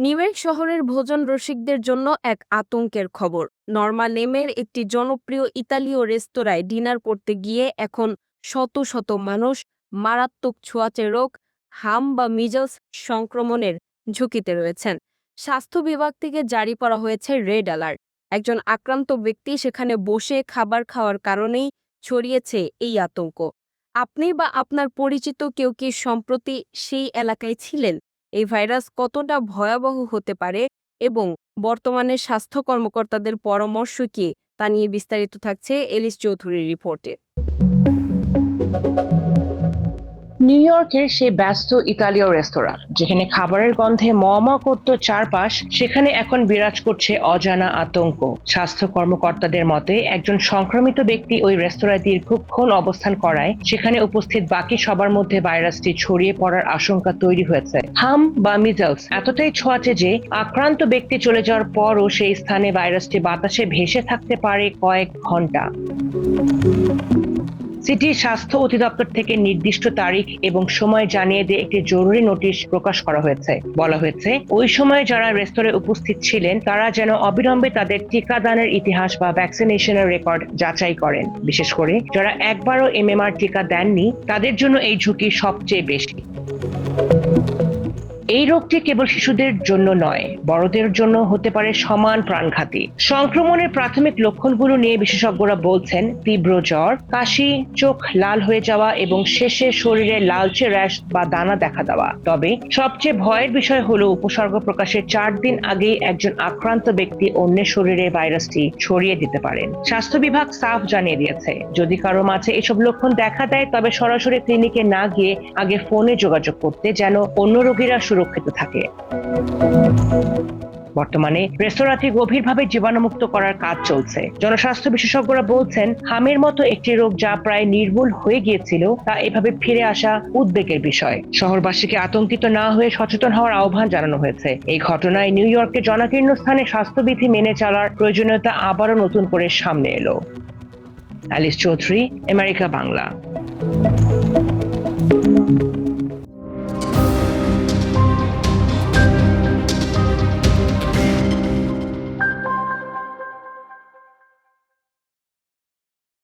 New York শহরের ভোজন রসিকদের জন্য এক আতঙ্কের খবর। নর্মা নেমের একটি জনপ্রিয় ইতালীয় রেস্তোরাঁয় ডিনার করতে গিয়ে এখন শত শত মানুষ মারাত্মক ছোঁয়াচে রোগ হাম বা মিজলস সংক্রমণের ঝুঁকিতে রয়েছেন। স্বাস্থ্য বিভাগ থেকে জারি করা হয়েছে রেড অ্যালার্ট। একজন আক্রান্ত ব্যক্তি সেখানে বসে খাবার খাওয়ার কারণেই ছড়িয়েছে এই আতঙ্ক। আপনি বা আপনার পরিচিত কেউ কি সম্প্রতি সেই এলাকায় ছিলেন? এই ভাইরাস কতটা ভয়াবহ হতে পারে এবং বর্তমানে স্বাস্থ্য কর্মকর্তাদের পরামর্শ কি তা নিয়ে বিস্তারিত থাকছে এলিস চৌধুরীর রিপোর্টে। নিউ ইয়র্কের সেই ব্যস্ত ইতালীয় রেস্তোরাঁ যেখানে খাবারের গন্ধে ম করত চারপাশ, সেখানে এখন বিরাজ করছে অজানা আতঙ্ক। স্বাস্থ্য কর্মকর্তাদের মতে একজন সংক্রমিত ব্যক্তি ওই রেস্তোরাঁয় দীর্ঘক্ষণ অবস্থান করায় সেখানে উপস্থিত বাকি সবার মধ্যে ভাইরাসটি ছড়িয়ে পড়ার আশঙ্কা তৈরি হয়েছে। হাম বা মিজলস এতটাই ছোঁয়াচে যে আক্রান্ত ব্যক্তি চলে যাওয়ার পরও সেই স্থানে ভাইরাসটি বাতাসে ভেসে থাকতে পারে কয়েক ঘন্টা। সিটির স্বাস্থ্য অধিদপ্তর থেকে নির্দিষ্ট তারিখ এবং সময় জানিয়ে দিয়ে একটি জরুরি নোটিশ প্রকাশ করা হয়েছে। বলা হয়েছে ওই সময় যারা রেস্তোরাঁয় উপস্থিত ছিলেন তারা যেন অবিলম্বে তাদের টিকাদানের ইতিহাস বা ভ্যাকসিনেশনের রেকর্ড যাচাই করেন। বিশেষ করে যারা একবারও এমএমআর টিকা দেননি তাদের জন্য এই ঝুঁকি সবচেয়ে বেশি। এই রোগটি কেবল শিশুদের জন্য নয়, বড়দের জন্য হতে পারে সমান প্রাণঘাতী। সংক্রমণের প্রাথমিক লক্ষণগুলো নিয়ে বিশেষজ্ঞরা বলছেন তীব্র জ্বর, কাশি, চোখ লাল হয়ে যাওয়া এবং শেষে শরীরে লালচে র্যাশ বা দানা দেখা দেওয়া। তবে সবচেয়ে ভয়ের বিষয় হলো উপসর্গ প্রকাশের 4 দিন আগেই একজন আক্রান্ত ব্যক্তি অন্যের শরীরে ভাইরাসটি ছড়িয়ে দিতে পারেন। স্বাস্থ্য বিভাগ সাফ জানিয়ে দিয়েছে যদি কারো মাঝে এসব লক্ষণ দেখা দেয় তবে সরাসরি ক্লিনিকে না গিয়ে আগে ফোনে যোগাযোগ করতে, যেন অন্য রোগীরা সুরক্ষিত থাকে। বর্তমানে রেস্তোরাঁটি গভীরভাবে জীবাণুমুক্ত করার কাজ চলছে। জনস্বাস্থ্য বিশেষজ্ঞরা বলছেন হামের মতো একটি রোগ যা প্রায় নির্মূল হয়ে গিয়েছিল তা এভাবে ফিরে আসা উদ্বেগের বিষয়। শহরবাসীকে আতঙ্কিত না হয়ে সচেতন হওয়ার আহ্বান জানানো হয়েছে। এই ঘটনায় নিউ ইয়র্কের জনাকীর্ণ স্থানে স্বাস্থ্যবিধি মেনে চলার প্রয়োজনীয়তা আবারও নতুন করে সামনে এলো। Ellis Chowdhury, America Bangla.